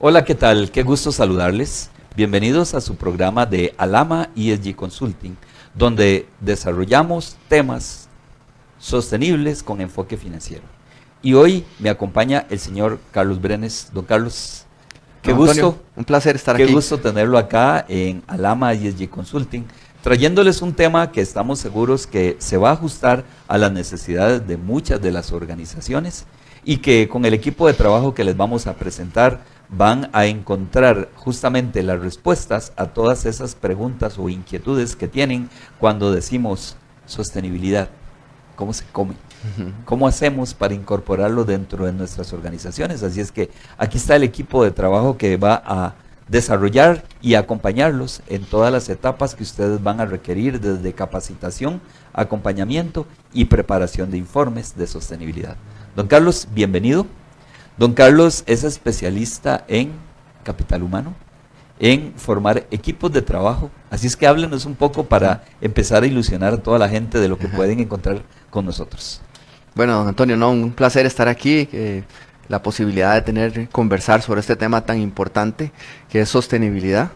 Hola, ¿qué tal? Qué gusto saludarles. Bienvenidos a su programa de Alama ESG Consulting, donde desarrollamos temas sostenibles con enfoque financiero. Y hoy me acompaña el señor Carlos Brenes. Don Carlos, qué Don gusto. Antonio, un placer estar Qué aquí. gusto tenerlo acá en Alama ESG Consulting, trayéndoles un tema que estamos seguros que se va a ajustar a las necesidades de muchas de las organizaciones y que con el equipo de trabajo que les vamos a presentar van a encontrar justamente las respuestas a todas esas preguntas o inquietudes que tienen cuando decimos sostenibilidad. ¿Cómo se come? ¿Cómo hacemos para incorporarlo dentro de nuestras organizaciones? Así es que aquí está el equipo de trabajo que va a desarrollar y acompañarlos en todas las etapas que ustedes van a requerir, desde capacitación, acompañamiento y preparación de informes de sostenibilidad. Don Carlos, bienvenido. Don Carlos es especialista en capital humano, en formar equipos de trabajo. Así es que háblenos un poco para empezar a ilusionar a toda la gente de lo que pueden encontrar con nosotros. Bueno, don Antonio, no, un placer estar aquí, la posibilidad de conversar sobre este tema tan importante que es sostenibilidad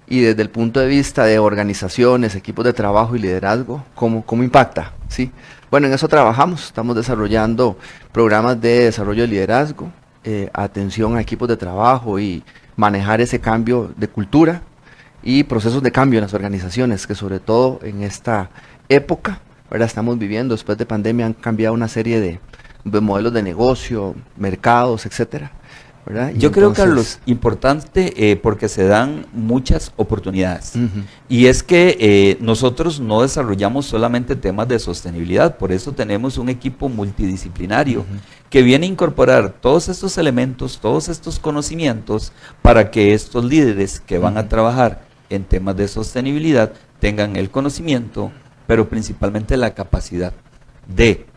y desde el punto de vista de organizaciones, equipos de trabajo y liderazgo, ¿cómo impacta? ¿Sí? Bueno, en eso trabajamos, estamos desarrollando programas de desarrollo de liderazgo, atención a equipos de trabajo y manejar ese cambio de cultura y procesos de cambio en las organizaciones, que sobre todo en esta época, ¿verdad? Estamos viviendo, después de pandemia han cambiado una serie de modelos de negocio, mercados, etcétera, ¿verdad? Yo creo, Carlos, importante porque se dan muchas oportunidades. Uh-huh. Y es que nosotros no desarrollamos solamente temas de sostenibilidad, por eso tenemos un equipo multidisciplinario que viene a incorporar todos estos elementos, todos estos conocimientos para que estos líderes que van a trabajar en temas de sostenibilidad tengan el conocimiento, pero principalmente la capacidad de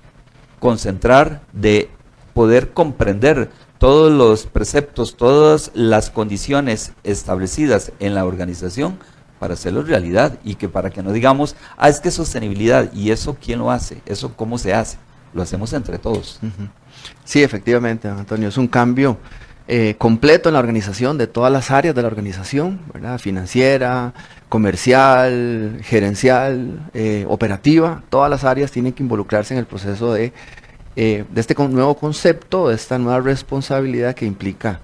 concentrar, de poder comprender todos los preceptos, todas las condiciones establecidas en la organización para hacerlo realidad y que para que no digamos, es que sostenibilidad, y eso ¿quién lo hace? ¿Eso cómo se hace? Lo hacemos entre todos. Uh-huh. Sí, efectivamente, don Antonio, es un cambio completo en la organización, de todas las áreas de la organización, ¿verdad? Financiera, comercial, gerencial, operativa, todas las áreas tienen que involucrarse en el proceso de este nuevo concepto, de esta nueva responsabilidad que implica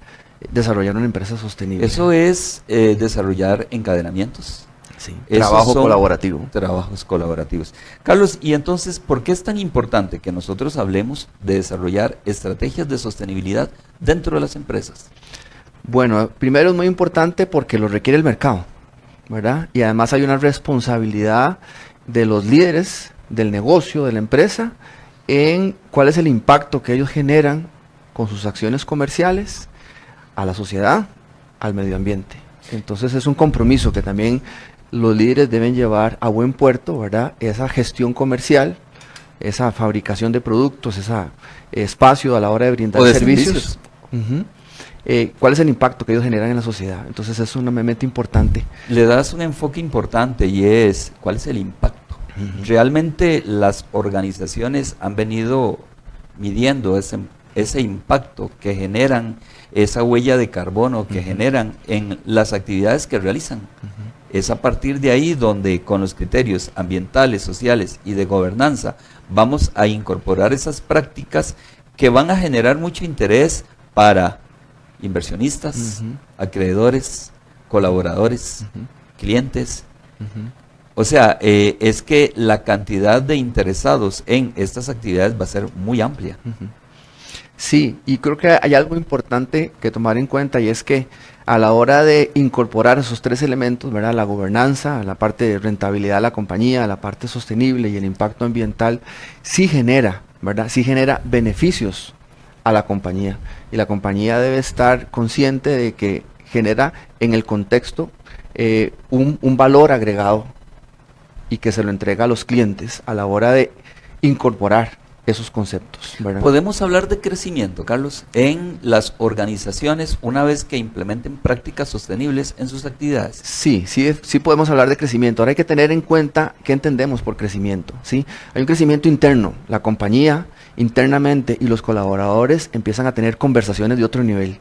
desarrollar una empresa sostenible. Eso es desarrollar encadenamientos. Sí, trabajo colaborativo. Trabajos colaborativos. Carlos, y entonces, ¿por qué es tan importante que nosotros hablemos de desarrollar estrategias de sostenibilidad dentro de las empresas? Bueno, primero es muy importante porque lo requiere el mercado, ¿verdad? Y además hay una responsabilidad de los líderes del negocio, de la empresa, en cuál es el impacto que ellos generan con sus acciones comerciales a la sociedad, al medio ambiente. Entonces es un compromiso que también los líderes deben llevar a buen puerto, ¿verdad? Esa gestión comercial, esa fabricación de productos, ese espacio a la hora de brindar servicios. ¿Cuál es el impacto que ellos generan en la sociedad? Entonces es sumamente importante. Le das un enfoque importante y es, ¿cuál es el impacto? Realmente las organizaciones han venido midiendo ese impacto que generan, esa huella de carbono que generan en las actividades que realizan. Es a partir de ahí donde con los criterios ambientales, sociales y de gobernanza vamos a incorporar esas prácticas que van a generar mucho interés para inversionistas, acreedores, colaboradores, clientes. O sea, es que la cantidad de interesados en estas actividades va a ser muy amplia. Sí, y creo que hay algo importante que tomar en cuenta y es que a la hora de incorporar esos tres elementos, ¿verdad? La gobernanza, la parte de rentabilidad de la compañía, la parte sostenible y el impacto ambiental, sí genera, ¿verdad? Sí genera beneficios a la compañía. Y la compañía debe estar consciente de que genera en el contexto un valor agregado y que se lo entrega a los clientes a la hora de incorporar esos conceptos, ¿verdad? Podemos hablar de crecimiento, Carlos, en las organizaciones una vez que implementen prácticas sostenibles en sus actividades. Sí podemos hablar de crecimiento. Ahora hay que tener en cuenta qué entendemos por crecimiento, ¿sí? Hay un crecimiento interno. La compañía internamente y los colaboradores empiezan a tener conversaciones de otro nivel,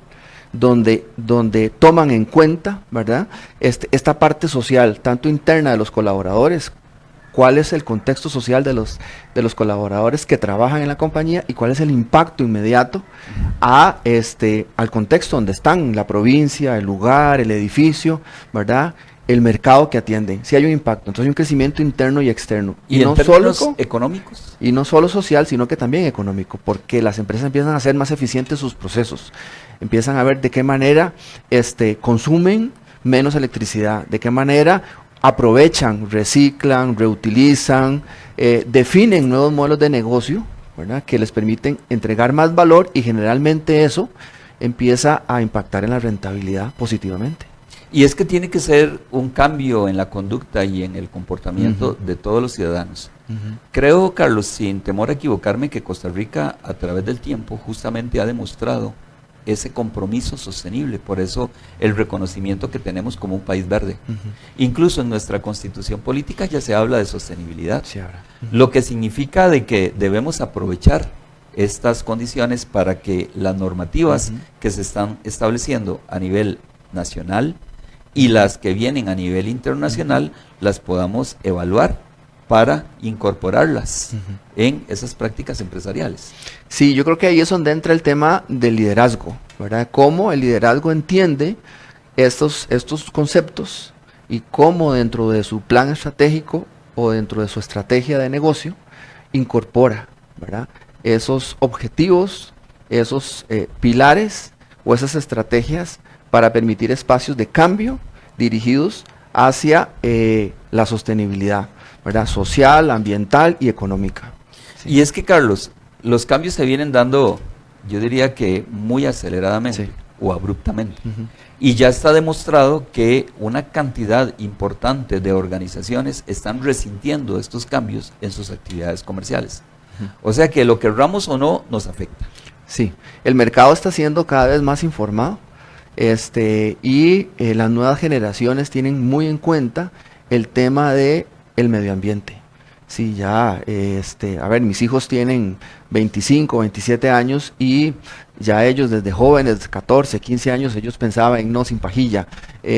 donde toman en cuenta, ¿verdad?, esta parte social, tanto interna de los colaboradores, cuál es el contexto social de los colaboradores que trabajan en la compañía y cuál es el impacto inmediato al contexto donde están, la provincia, el lugar, el edificio, ¿verdad?, el mercado que atienden. Si hay un impacto, entonces hay un crecimiento interno y externo. ¿Y en términos económicos? Y no solo social, sino que también económico, porque las empresas empiezan a hacer más eficientes sus procesos, empiezan a ver de qué manera consumen menos electricidad, de qué manera aprovechan, reciclan, reutilizan, definen nuevos modelos de negocio, ¿verdad?, que les permiten entregar más valor, y generalmente eso empieza a impactar en la rentabilidad positivamente. Y es que tiene que ser un cambio en la conducta y en el comportamiento de todos los ciudadanos. Creo, Carlos, sin temor a equivocarme, que Costa Rica a través del tiempo justamente ha demostrado ese compromiso sostenible, por eso el reconocimiento que tenemos como un país verde. Incluso en nuestra constitución política ya se habla de sostenibilidad, lo que significa de que debemos aprovechar estas condiciones para que las normativas que se están estableciendo a nivel nacional y las que vienen a nivel internacional las podamos evaluar para incorporarlas en esas prácticas empresariales. Sí, yo creo que ahí es donde entra el tema del liderazgo, ¿verdad? Cómo el liderazgo entiende estos conceptos y cómo dentro de su plan estratégico o dentro de su estrategia de negocio incorpora, ¿verdad?, esos objetivos, esos pilares o esas estrategias para permitir espacios de cambio dirigidos hacia la sostenibilidad, ¿verdad?, social, ambiental y económica. Sí. Y es que, Carlos, los cambios se vienen dando, yo diría que muy aceleradamente o abruptamente. Y ya está demostrado que una cantidad importante de organizaciones están resintiendo estos cambios en sus actividades comerciales. O sea que lo querramos o no, nos afecta. Sí, el mercado está siendo cada vez más informado, y las nuevas generaciones tienen muy en cuenta el tema de el medio ambiente. Sí, ya, a ver, mis hijos tienen 25, 27 años y ya ellos desde jóvenes, 14, 15 años, ellos pensaban en no, sin pajilla,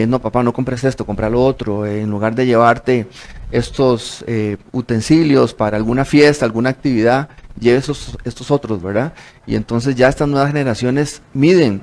no papá, no compres esto, compra lo otro, en lugar de llevarte estos utensilios para alguna fiesta, alguna actividad, lleve estos otros, ¿verdad? Y entonces ya estas nuevas generaciones miden,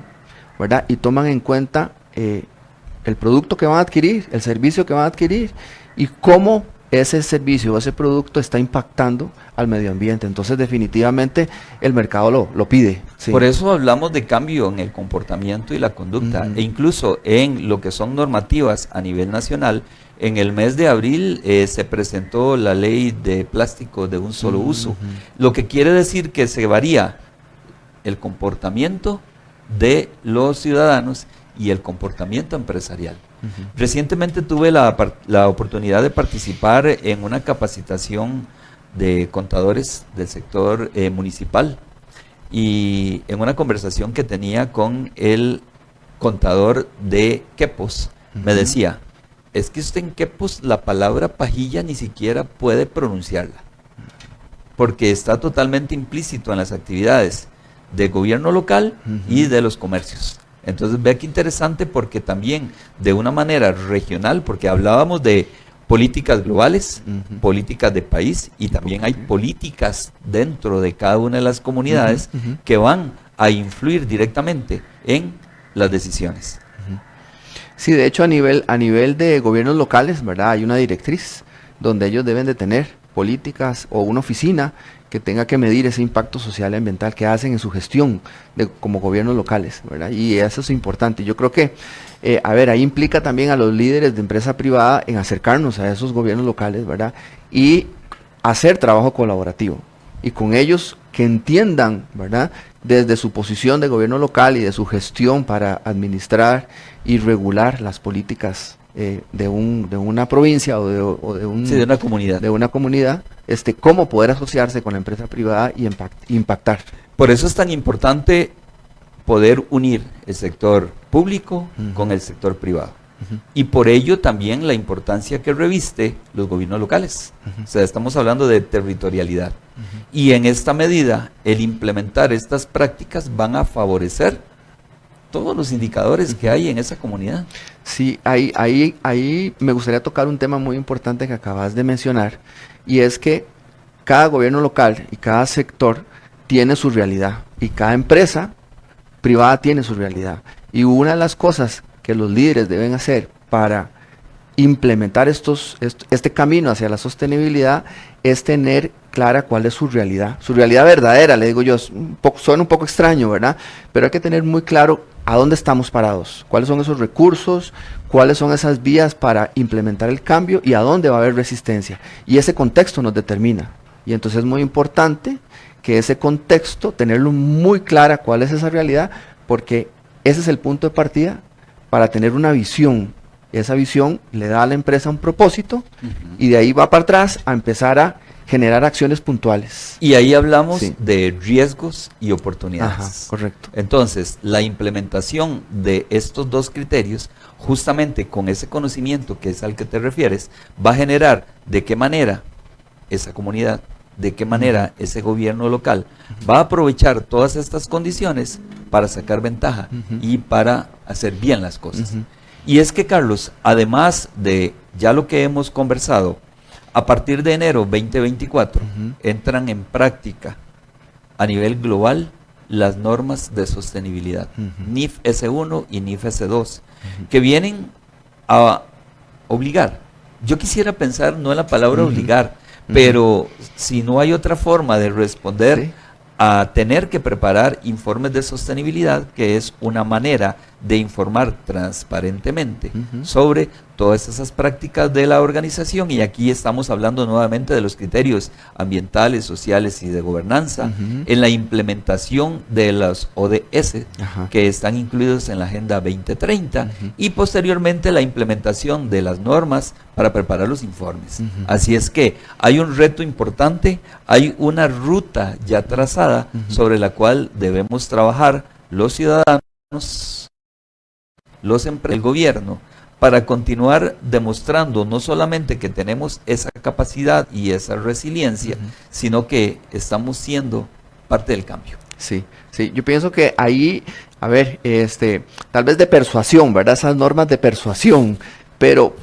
¿verdad?, y toman en cuenta el producto que van a adquirir, el servicio que van a adquirir y cómo ese servicio o ese producto está impactando al medio ambiente. Entonces definitivamente el mercado lo pide. Sí. Por eso hablamos de cambio en el comportamiento y la conducta, e incluso en lo que son normativas a nivel nacional. En el mes de abril se presentó la ley de plástico de un solo uso, lo que quiere decir que se varía el comportamiento de los ciudadanos y el comportamiento empresarial. Recientemente tuve la oportunidad de participar en una capacitación de contadores del sector municipal, y en una conversación que tenía con el contador de Quepos, me decía, es que usted en Quepos la palabra pajilla ni siquiera puede pronunciarla, porque está totalmente implícito en las actividades de gobierno local y de los comercios. Entonces ve qué interesante, porque también de una manera regional, porque hablábamos de políticas globales, políticas de país, y también hay políticas dentro de cada una de las comunidades que van a influir directamente en las decisiones. Sí, de hecho a nivel de gobiernos locales, ¿verdad?, hay una directriz donde ellos deben de tener políticas o una oficina que tenga que medir ese impacto social y ambiental que hacen en su gestión como gobiernos locales, ¿verdad? Y eso es importante. Yo creo que, ahí implica también a los líderes de empresa privada en acercarnos a esos gobiernos locales, ¿verdad?, y hacer trabajo colaborativo. Y con ellos que entiendan, ¿verdad?, desde su posición de gobierno local y de su gestión para administrar y regular las políticas de una provincia o de una comunidad. De una comunidad, cómo poder asociarse con la empresa privada y impactar. Por eso es tan importante poder unir el sector público con el sector privado. Y por ello también la importancia que reviste los gobiernos locales. O sea, estamos hablando de territorialidad. Y en esta medida, el implementar estas prácticas van a favorecer todos los indicadores que hay en esa comunidad. Sí, ahí me gustaría tocar un tema muy importante que acabas de mencionar, y es que cada gobierno local y cada sector tiene su realidad, y cada empresa privada tiene su realidad. Y una de las cosas que los líderes deben hacer para implementar este camino hacia la sostenibilidad es tener clara cuál es su realidad verdadera, le digo yo, suena un poco extraño, ¿verdad? Pero hay que tener muy claro a dónde estamos parados, cuáles son esos recursos, cuáles son esas vías para implementar el cambio y a dónde va a haber resistencia. Y ese contexto nos determina. Y entonces es muy importante que ese contexto, tenerlo muy clara cuál es esa realidad, porque ese es el punto de partida para tener una visión. Esa visión le da a la empresa un propósito y de ahí va para atrás a empezar a generar acciones puntuales. Y ahí hablamos de riesgos y oportunidades. Ajá, correcto. Entonces, la implementación de estos dos criterios, justamente con ese conocimiento que es al que te refieres, va a generar de qué manera esa comunidad, de qué manera ese gobierno local va a aprovechar todas estas condiciones para sacar ventaja y para hacer bien las cosas. Y es que, Carlos, además de ya lo que hemos conversado, a partir de enero 2024 entran en práctica a nivel global las normas de sostenibilidad, NIF S1 y NIF S2, que vienen a obligar. Yo quisiera pensar no en la palabra obligar, pero si no hay otra forma de responder a tener que preparar informes de sostenibilidad, que es una manera de informar transparentemente sobre todas esas prácticas de la organización, y aquí estamos hablando nuevamente de los criterios ambientales, sociales y de gobernanza, en la implementación de los ODS que están incluidos en la Agenda 2030 y posteriormente la implementación de las normas para preparar los informes. Así es que hay un reto importante, hay una ruta ya trazada sobre la cual debemos trabajar los ciudadanos, el gobierno, para continuar demostrando no solamente que tenemos esa capacidad y esa resiliencia, sino que estamos siendo parte del cambio. Sí, yo pienso que ahí, a ver, tal vez de persuasión, ¿verdad? Esas normas de persuasión, pero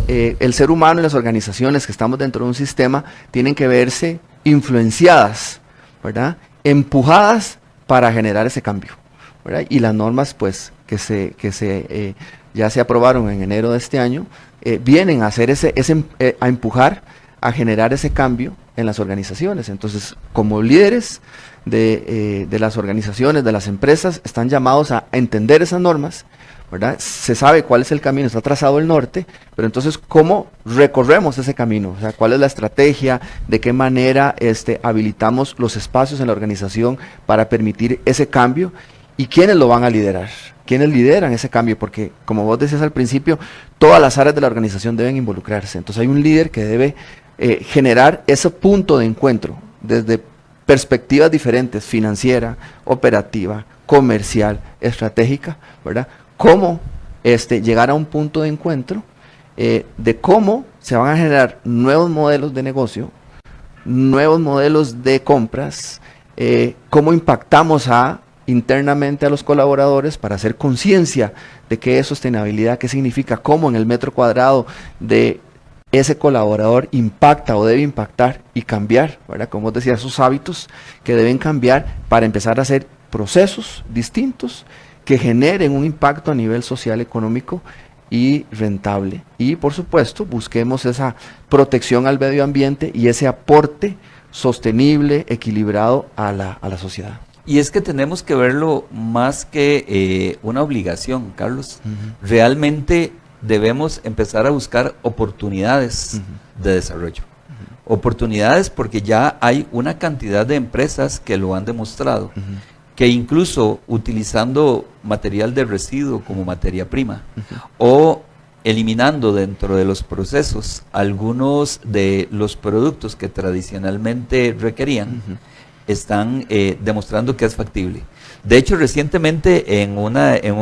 el ser humano y las organizaciones que estamos dentro de un sistema tienen que verse influenciadas, ¿verdad? Empujadas para generar ese cambio, ¿verdad? Y las normas, pues, ya se aprobaron en enero de este año, vienen a hacer a empujar, a generar ese cambio en las organizaciones. Entonces, como líderes de las organizaciones, de las empresas, están llamados a entender esas normas, ¿verdad? Se sabe cuál es el camino, está trazado el norte, pero entonces, ¿cómo recorremos ese camino? O sea, ¿cuál es la estrategia? ¿De qué manera habilitamos los espacios en la organización para permitir ese cambio? ¿Y quiénes lo van a liderar? ¿Quiénes lideran ese cambio? Porque, como vos decías al principio, todas las áreas de la organización deben involucrarse. Entonces hay un líder que debe generar ese punto de encuentro desde perspectivas diferentes, financiera, operativa, comercial, estratégica, ¿verdad? Cómo llegar a un punto de encuentro de cómo se van a generar nuevos modelos de negocio, nuevos modelos de compras, cómo impactamos internamente a los colaboradores para hacer conciencia de qué es sostenibilidad, qué significa, cómo en el metro cuadrado de ese colaborador impacta o debe impactar y cambiar, ¿verdad? Como decía, sus hábitos que deben cambiar para empezar a hacer procesos distintos que generen un impacto a nivel social, económico y rentable. Y por supuesto, busquemos esa protección al medio ambiente y ese aporte sostenible, equilibrado a la sociedad. Y es que tenemos que verlo más que una obligación, Carlos. Realmente debemos empezar a buscar oportunidades de desarrollo. Oportunidades porque ya hay una cantidad de empresas que lo han demostrado, que incluso utilizando material de residuo como materia prima o eliminando dentro de los procesos algunos de los productos que tradicionalmente requerían, están demostrando que es factible. De hecho, recientemente en un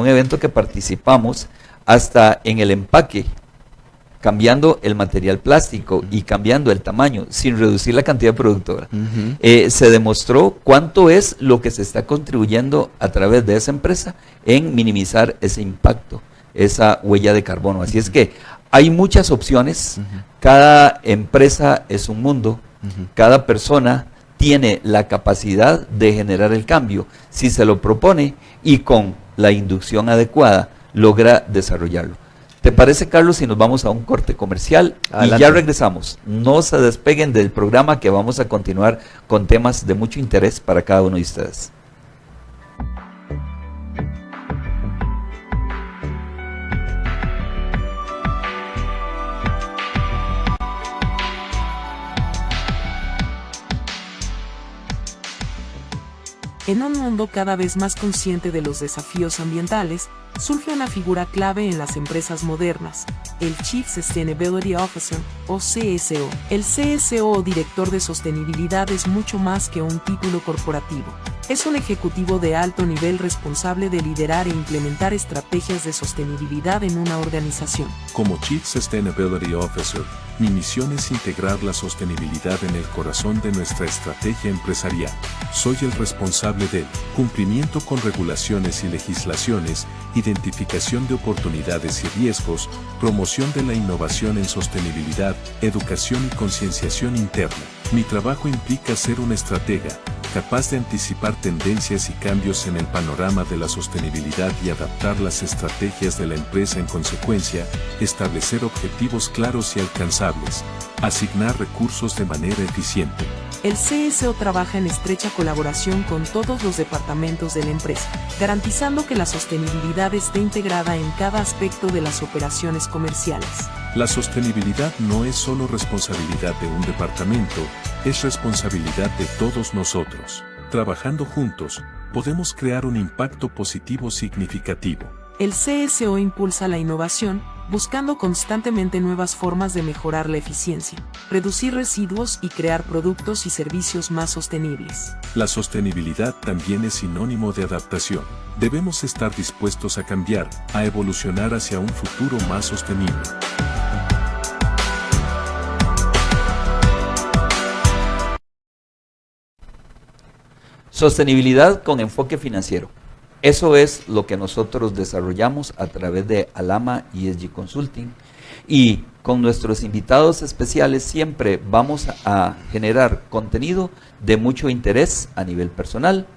evento que participamos, hasta en el empaque cambiando el material plástico y cambiando el tamaño sin reducir la cantidad productora, se demostró cuánto es lo que se está contribuyendo a través de esa empresa en minimizar ese impacto, esa huella de carbono. Así es que hay muchas opciones, cada empresa es un mundo, cada persona tiene la capacidad de generar el cambio, si se lo propone y con la inducción adecuada logra desarrollarlo. ¿Te parece, Carlos, si nos vamos a un corte comercial? Adelante. Y ya regresamos. No se despeguen del programa, que vamos a continuar con temas de mucho interés para cada uno de ustedes. En un mundo cada vez más consciente de los desafíos ambientales, surge una figura clave en las empresas modernas, el Chief Sustainability Officer, o CSO. El CSO o director de sostenibilidad es mucho más que un título corporativo. Es un ejecutivo de alto nivel responsable de liderar e implementar estrategias de sostenibilidad en una organización. Como Chief Sustainability Officer, mi misión es integrar la sostenibilidad en el corazón de nuestra estrategia empresarial. Soy el responsable del cumplimiento con regulaciones y legislaciones, identificación de oportunidades y riesgos, promoción de la innovación en sostenibilidad, educación y concienciación interna. Mi trabajo implica ser un estratega, capaz de anticipar tendencias y cambios en el panorama de la sostenibilidad y adaptar las estrategias de la empresa en consecuencia, establecer objetivos claros y alcanzables, asignar recursos de manera eficiente. El CSO trabaja en estrecha colaboración con todos los departamentos de la empresa, garantizando que la sostenibilidad esté integrada en cada aspecto de las operaciones comerciales. La sostenibilidad no es solo responsabilidad de un departamento, es responsabilidad de todos nosotros. Trabajando juntos, podemos crear un impacto positivo significativo. El CSO impulsa la innovación, buscando constantemente nuevas formas de mejorar la eficiencia, reducir residuos y crear productos y servicios más sostenibles. La sostenibilidad también es sinónimo de adaptación. Debemos estar dispuestos a cambiar, a evolucionar hacia un futuro más sostenible. Sostenibilidad con enfoque financiero. Eso es lo que nosotros desarrollamos a través de Alama ESG Consulting, y con nuestros invitados especiales siempre vamos a generar contenido de mucho interés a nivel personal,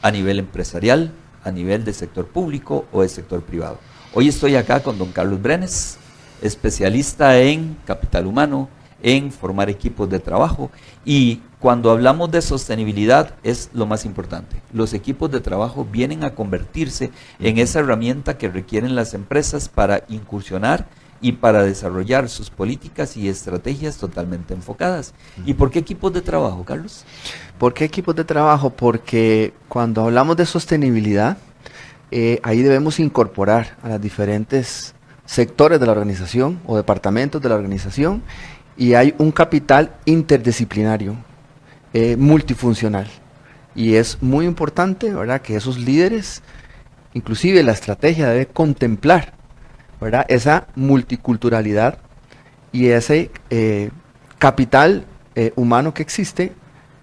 a nivel empresarial, a nivel de sector público o de sector privado. Hoy estoy acá con don Carlos Brenes, especialista en capital humano, en formar equipos de trabajo, y cuando hablamos de sostenibilidad es lo más importante. Los equipos de trabajo vienen a convertirse en esa herramienta que requieren las empresas para incursionar y para desarrollar sus políticas y estrategias totalmente enfocadas. ¿Y por qué equipos de trabajo, Carlos? ¿Por qué equipos de trabajo? Porque cuando hablamos de sostenibilidad, ahí debemos incorporar a los diferentes sectores de la organización o departamentos de la organización, y hay un capital interdisciplinario, multifuncional, y es muy importante, ¿verdad?, que esos líderes, inclusive la estrategia debe contemplar, ¿verdad?, esa multiculturalidad y ese capital humano que existe,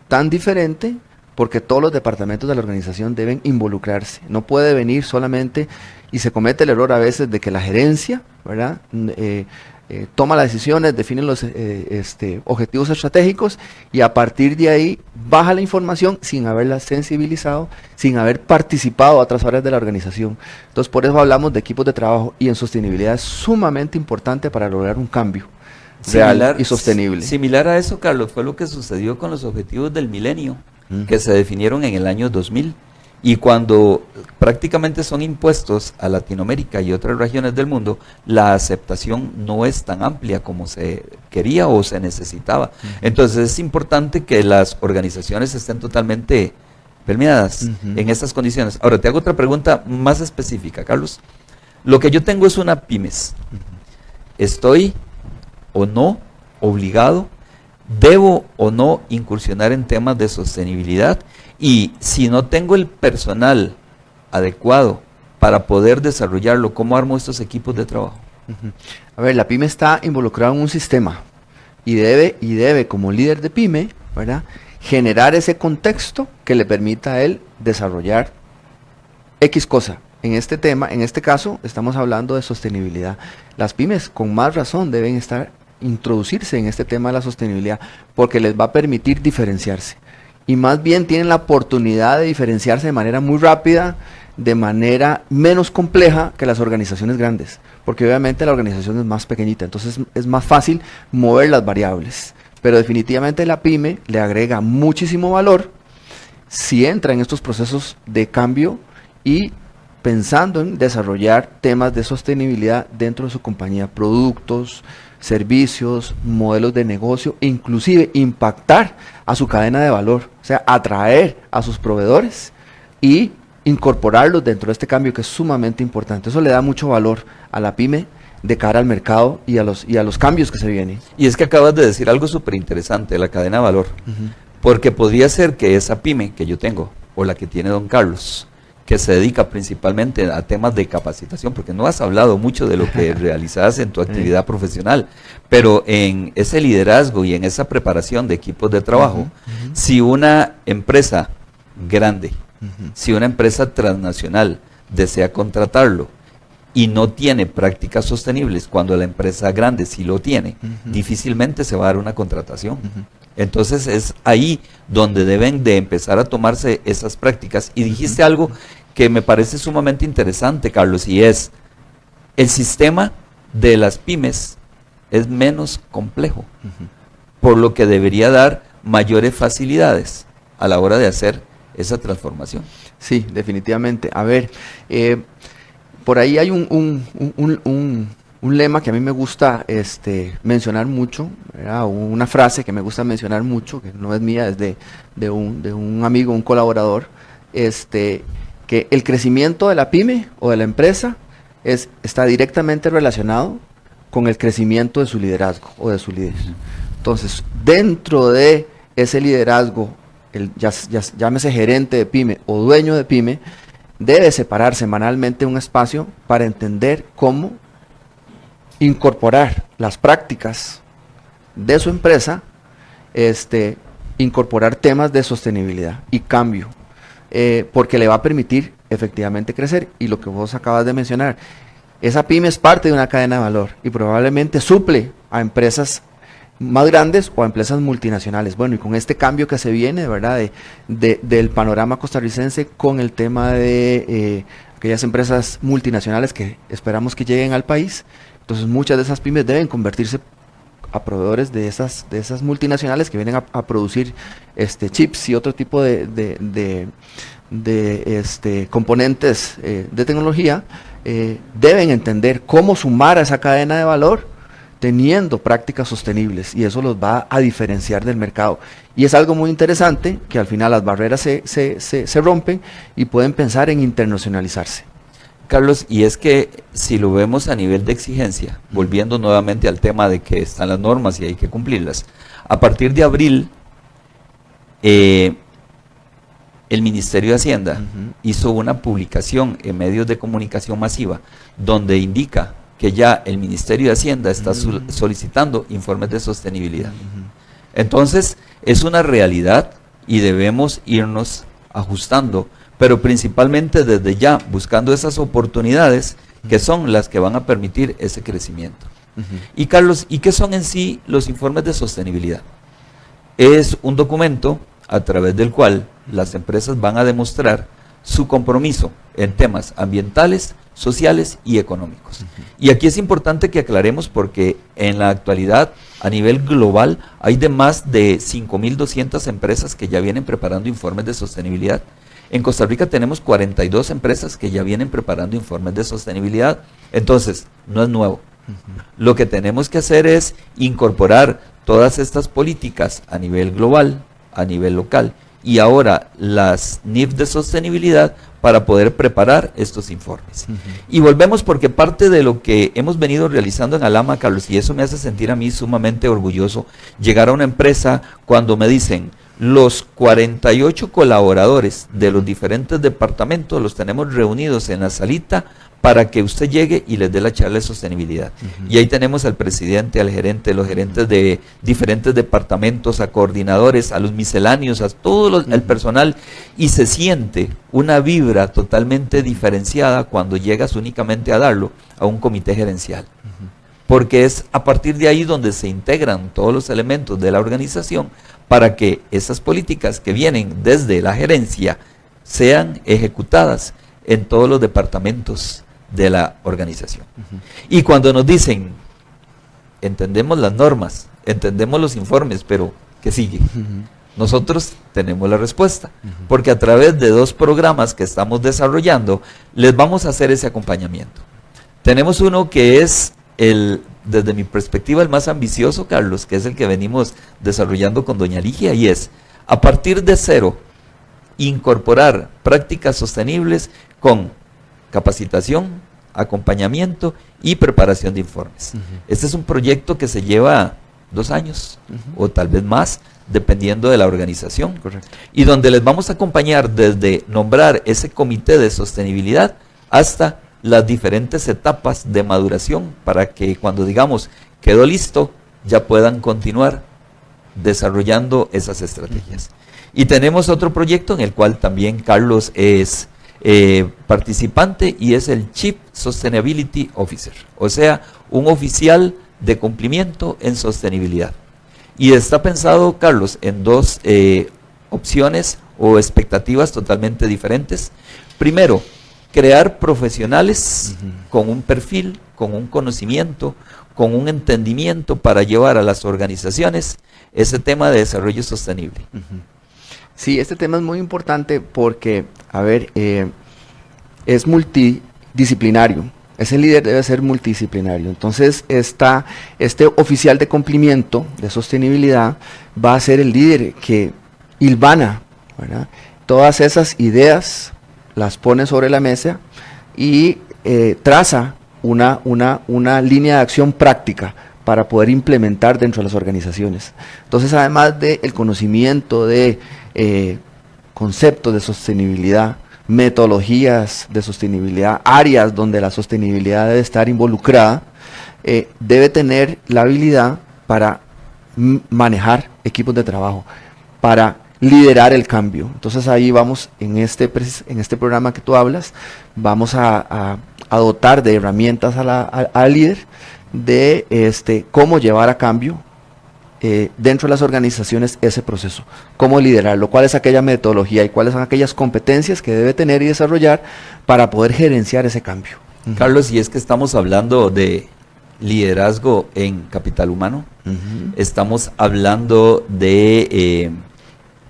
tan diferente, porque todos los departamentos de la organización deben involucrarse. No puede venir solamente, y se comete el error a veces de que la gerencia, ¿verdad?, toma las decisiones, define los objetivos estratégicos, y a partir de ahí baja la información sin haberla sensibilizado, sin haber participado a otras áreas de la organización. Entonces, por eso hablamos de equipos de trabajo, y en sostenibilidad es sumamente importante para lograr un cambio real y sostenible. Similar a eso, Carlos, fue lo que sucedió con los objetivos del milenio, que se definieron en el año 2000. Y cuando prácticamente son impuestos a Latinoamérica y otras regiones del mundo, la aceptación no es tan amplia como se quería o se necesitaba. Entonces es importante que las organizaciones estén totalmente permeadas en estas condiciones. Ahora te hago otra pregunta más específica, Carlos. Lo que yo tengo es una pymes. ¿Estoy o no obligado? ¿Debo o no incursionar en temas de sostenibilidad? Y si no tengo el personal adecuado para poder desarrollarlo, ¿cómo armo estos equipos de trabajo? A ver, la pyme está involucrada en un sistema y debe como líder de pyme, ¿verdad?, generar ese contexto que le permita a él desarrollar X cosa. En este tema, en este caso, estamos hablando de sostenibilidad. Las pymes, con más razón, deben introducirse en este tema de la sostenibilidad, porque les va a permitir diferenciarse. Y más bien tienen la oportunidad de diferenciarse de manera muy rápida, de manera menos compleja que las organizaciones grandes, porque obviamente la organización es más pequeñita, entonces es más fácil mover las variables. Pero definitivamente la pyme le agrega muchísimo valor si entra en estos procesos de cambio y pensando en desarrollar temas de sostenibilidad dentro de su compañía, productos, servicios, modelos de negocio, e inclusive impactar a su cadena de valor, o sea, atraer a sus proveedores y incorporarlos dentro de este cambio que es sumamente importante. Eso le da mucho valor a la pyme de cara al mercado y a los cambios que se vienen. Y es que acabas de decir algo súper interesante, la cadena de valor. Porque podría ser que esa pyme que yo tengo, o la que tiene don Carlos, que se dedica principalmente a temas de capacitación, porque no has hablado mucho de lo que realizas en tu actividad profesional, pero en ese liderazgo y en esa preparación de equipos de trabajo, si una empresa grande, si una empresa transnacional desea contratarlo y no tiene prácticas sostenibles, cuando la empresa grande sí lo tiene, difícilmente se va a dar una contratación. Entonces es ahí donde deben de empezar a tomarse esas prácticas. Y dijiste algo que me parece sumamente interesante, Carlos, y es, el sistema de las pymes es menos complejo, por lo que debería dar mayores facilidades a la hora de hacer esa transformación. Sí, definitivamente. A ver, por ahí hay un lema que a mí me gusta mencionar mucho, ¿verdad? Una frase que me gusta mencionar mucho, que no es mía, es de un amigo, un colaborador, que el crecimiento de la pyme o de la empresa está directamente relacionado con el crecimiento de su liderazgo o de su líder. Entonces, dentro de ese liderazgo, llámese gerente de pyme o dueño de pyme, debe separar semanalmente un espacio para entender cómo incorporar las prácticas de su empresa, incorporar temas de sostenibilidad y cambio, porque le va a permitir efectivamente crecer. Y lo que vos acabas de mencionar, esa pyme es parte de una cadena de valor y probablemente suple a empresas más grandes o a empresas multinacionales. Bueno, y con este cambio que se viene, ¿verdad?, del panorama costarricense con el tema de aquellas empresas multinacionales que esperamos que lleguen al país, entonces muchas de esas pymes deben convertirse a proveedores de esas multinacionales que vienen a producir chips y otro tipo de componentes de tecnología. Deben entender cómo sumar a esa cadena de valor teniendo prácticas sostenibles, y eso los va a diferenciar del mercado. Y es algo muy interesante, que al final las barreras se rompen y pueden pensar en internacionalizarse. Carlos, y es que si lo vemos a nivel de exigencia, volviendo nuevamente al tema de que están las normas y hay que cumplirlas, a partir de abril, el Ministerio de Hacienda hizo una publicación en medios de comunicación masiva donde indica que ya el Ministerio de Hacienda está solicitando informes de sostenibilidad. Entonces, es una realidad y debemos irnos ajustando, pero principalmente desde ya, buscando esas oportunidades que son las que van a permitir ese crecimiento. Y Carlos, ¿y qué son en sí los informes de sostenibilidad? Es un documento a través del cual las empresas van a demostrar su compromiso en temas ambientales, sociales y económicos. Y aquí es importante que aclaremos, porque en la actualidad a nivel global hay de más de 5.200 empresas que ya vienen preparando informes de sostenibilidad. En Costa Rica tenemos 42 empresas que ya vienen preparando informes de sostenibilidad. Entonces, no es nuevo. Lo que tenemos que hacer es incorporar todas estas políticas a nivel global, a nivel local, y ahora las NIF de sostenibilidad para poder preparar estos informes. Y volvemos, porque parte de lo que hemos venido realizando en Alama, Carlos, y eso me hace sentir a mí sumamente orgulloso, llegar a una empresa cuando me dicen, los 48 colaboradores de los diferentes departamentos los tenemos reunidos en la salita para que usted llegue y les dé la charla de sostenibilidad. Y ahí tenemos al presidente, al gerente, los gerentes de diferentes departamentos, a coordinadores, a los misceláneos, a todo el personal, y se siente una vibra totalmente diferenciada cuando llegas únicamente a darlo a un comité gerencial. Porque es a partir de ahí donde se integran todos los elementos de la organización para que esas políticas que vienen desde la gerencia sean ejecutadas en todos los departamentos de la organización. Y cuando nos dicen, entendemos las normas, entendemos los informes, pero ¿qué sigue? Nosotros tenemos la respuesta, porque a través de 2 programas que estamos desarrollando, les vamos a hacer ese acompañamiento. Tenemos uno que es desde mi perspectiva, el más ambicioso, Carlos, que es el que venimos desarrollando con doña Ligia, y es, a partir de 0, incorporar prácticas sostenibles con capacitación, acompañamiento y preparación de informes. Este es un proyecto que se lleva 2 años, o tal vez más, dependiendo de la organización. Correcto. Y donde les vamos a acompañar desde nombrar ese comité de sostenibilidad hasta las diferentes etapas de maduración para que cuando digamos quedó listo, ya puedan continuar desarrollando esas estrategias. Y tenemos otro proyecto en el cual también Carlos es participante, y es el Chief Sustainability Officer, o sea, un oficial de cumplimiento en sostenibilidad. Y está pensado, Carlos, en 2 opciones o expectativas totalmente diferentes. Primero, crear profesionales con un perfil, con un conocimiento, con un entendimiento para llevar a las organizaciones ese tema de desarrollo sostenible. Sí, este tema es muy importante porque, a ver, es multidisciplinario. Ese líder debe ser multidisciplinario. Entonces, este oficial de cumplimiento de sostenibilidad va a ser el líder que hilvana, ¿verdad?, todas esas ideas, las pone sobre la mesa y traza una línea de acción práctica para poder implementar dentro de las organizaciones. Entonces, además del conocimiento de conceptos de sostenibilidad, metodologías de sostenibilidad, áreas donde la sostenibilidad debe estar involucrada, debe tener la habilidad para manejar equipos de trabajo, para liderar el cambio. Entonces ahí vamos, en este programa que tú hablas, vamos a dotar de herramientas al líder de cómo llevar a cambio dentro de las organizaciones ese proceso, cómo liderarlo, cuál es aquella metodología y cuáles son aquellas competencias que debe tener y desarrollar para poder gerenciar ese cambio. Carlos, y es que estamos hablando de liderazgo en capital humano, estamos hablando de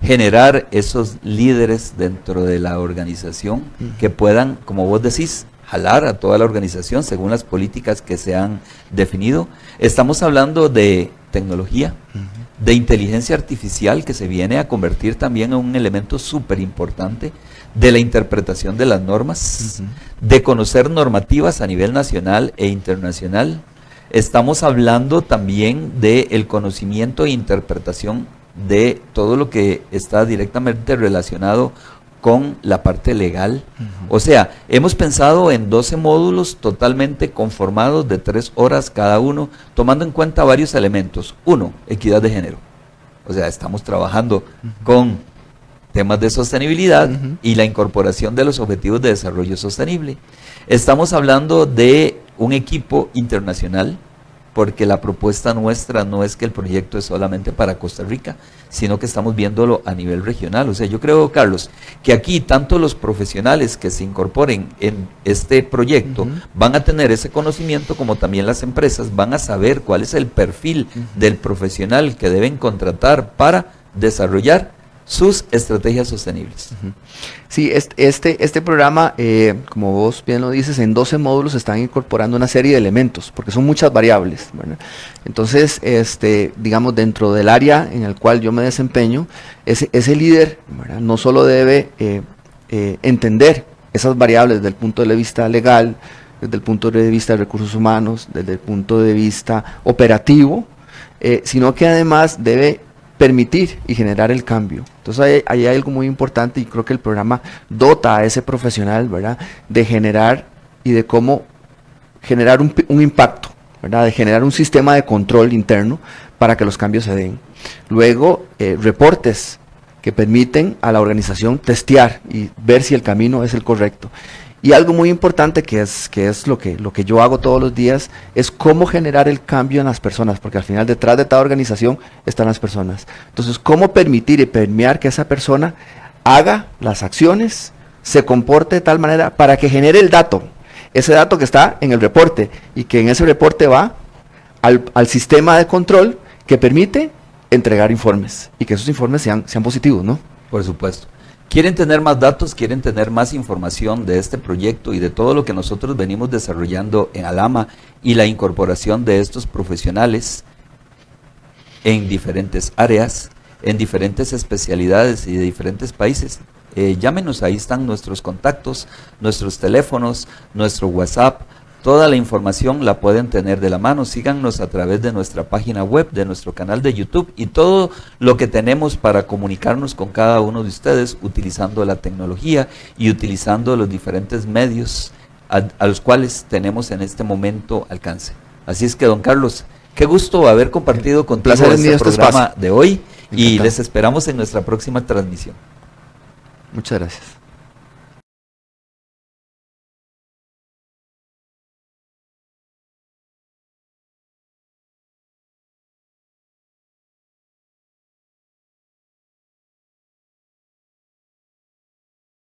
generar esos líderes dentro de la organización que puedan, como vos decís, jalar a toda la organización según las políticas que se han definido. Estamos hablando de tecnología, de inteligencia artificial, que se viene a convertir también en un elemento súper importante, de la interpretación de las normas, de conocer normativas a nivel nacional e internacional. Estamos hablando también del conocimiento e interpretación de todo lo que está directamente relacionado con la parte legal. O sea, hemos pensado en 12 módulos totalmente conformados de 3 horas cada uno, tomando en cuenta varios elementos. 1, equidad de género. O sea, estamos trabajando con temas de sostenibilidad y la incorporación de los objetivos de desarrollo sostenible. Estamos hablando de un equipo internacional, porque la propuesta nuestra no es que el proyecto es solamente para Costa Rica, sino que estamos viéndolo a nivel regional. O sea, yo creo, Carlos, que aquí tanto los profesionales que se incorporen en este proyecto van a tener ese conocimiento, como también las empresas van a saber cuál es el perfil del profesional que deben contratar para desarrollar sus estrategias sostenibles. Sí, este programa, como vos bien lo dices, en 12 módulos están incorporando una serie de elementos, porque son muchas variables, ¿verdad? Entonces, digamos, dentro del área en el cual yo me desempeño, ese líder, ¿verdad?, no solo debe entender esas variables desde el punto de vista legal, desde el punto de vista de recursos humanos, desde el punto de vista operativo, sino que además debe permitir y generar el cambio. Entonces hay algo muy importante y creo que el programa dota a ese profesional, ¿verdad?, de generar y de cómo generar un impacto, ¿verdad?, de generar un sistema de control interno para que los cambios se den. Luego, reportes que permiten a la organización testear y ver si el camino es el correcto. Y algo muy importante que es lo que yo hago todos los días, es cómo generar el cambio en las personas, porque al final detrás de toda organización están las personas. Entonces, cómo permitir y permear que esa persona haga las acciones, se comporte de tal manera para que genere el dato, ese dato que está en el reporte, y que en ese reporte va al sistema de control que permite entregar informes, y que esos informes sean positivos, ¿no? Por supuesto. ¿Quieren tener más datos? ¿Quieren tener más información de este proyecto y de todo lo que nosotros venimos desarrollando en Alama y la incorporación de estos profesionales en diferentes áreas, en diferentes especialidades y de diferentes países? Llámenos, ahí están nuestros contactos, nuestros teléfonos, nuestro WhatsApp. Toda la información la pueden tener de la mano. Síganos a través de nuestra página web, de nuestro canal de YouTube y todo lo que tenemos para comunicarnos con cada uno de ustedes utilizando la tecnología y utilizando los diferentes medios a los cuales tenemos en este momento alcance. Así es que, don Carlos, qué gusto haber compartido contigo este programa de hoy y les esperamos en nuestra próxima transmisión. Muchas gracias.